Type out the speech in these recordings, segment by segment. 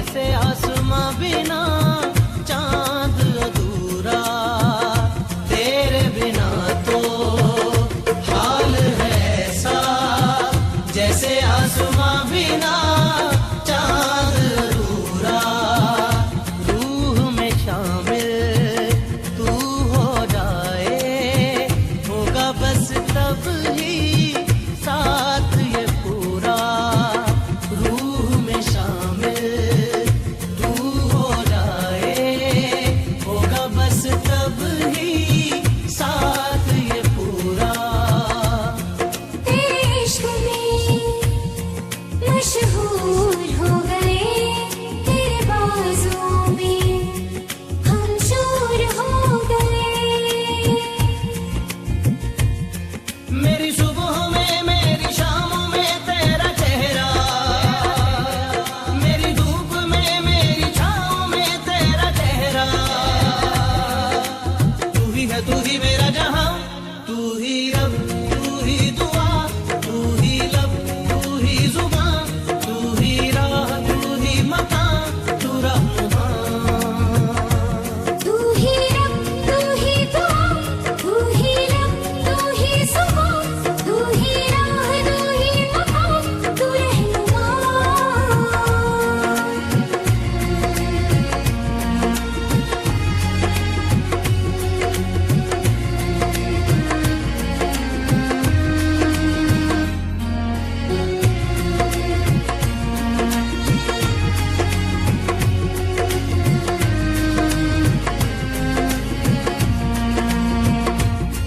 जैसे आसमां बिना चांद अधूरा, तेरे बिना तो हाल है ऐसा जैसे आसमां बिना चांद अधूरा। रूह में शामिल तू हो जाए, होगा बस तब ही साथ ये पूरा। रूह में शामिल तू हो जाए, होगा बस तब ही साथ ये पूरा। तेरे इश्क में मशहूर हो गए, तेरे बाजों में हम चूर हो गए। मेरी सुबह में मेरी शामों में तेरा चेहरा, मेरी धूप में मेरी छाँव में तेरा चेहरा। तू ही है तू ही मेरा जहां, तू ही रब तू ही दुआ, तू ही लब तू ही जुबान, तू ही राह तू ही मकान, तू रहनुमा। तू ही रब तू ही दुआ, तू ही लब तू ही सुकून, तू ही राह तू ही मकान, तू रहनुमा।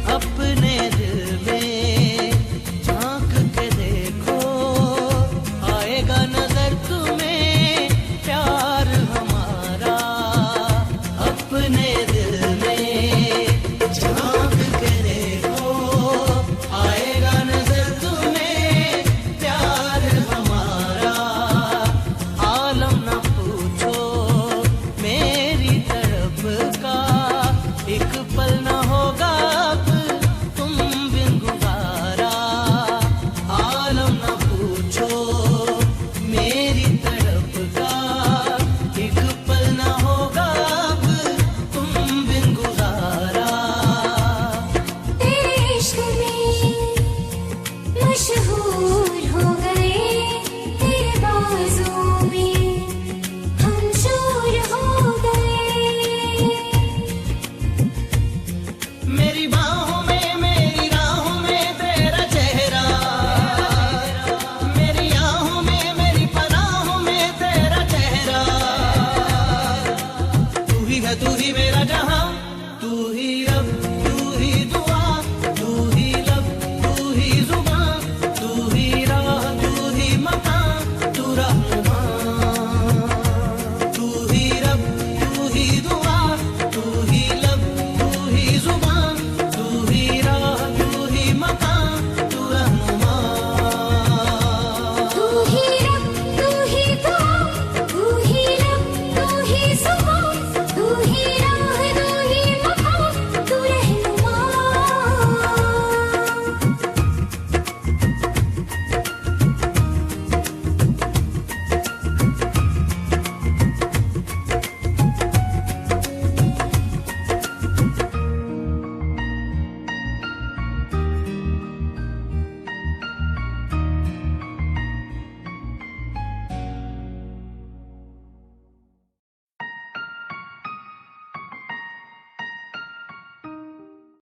अपने दिल में झांक के देखो, आएगा नजर तुम्हें प्यार हमारा। अपने दिल में झांक के देखो, आएगा नजर तुम्हें प्यार हमारा। आलम न पूछो मेरी तरफ का, एक पल न होगा अब तुम बिन गुजारा। आलम न पूछो मेरी तरफ का, एक पल न होगा अब तुम बिन गुजारा। तेरे इश्क में मशहूर हो गए, तेरे बाजों में हम चूर हो गए। मेरी बाहों में मेरी राहों में तेरा चेहरा, मेरी आहों में मेरी पनाहों में तेरा चेहरा। तू ही है तू ही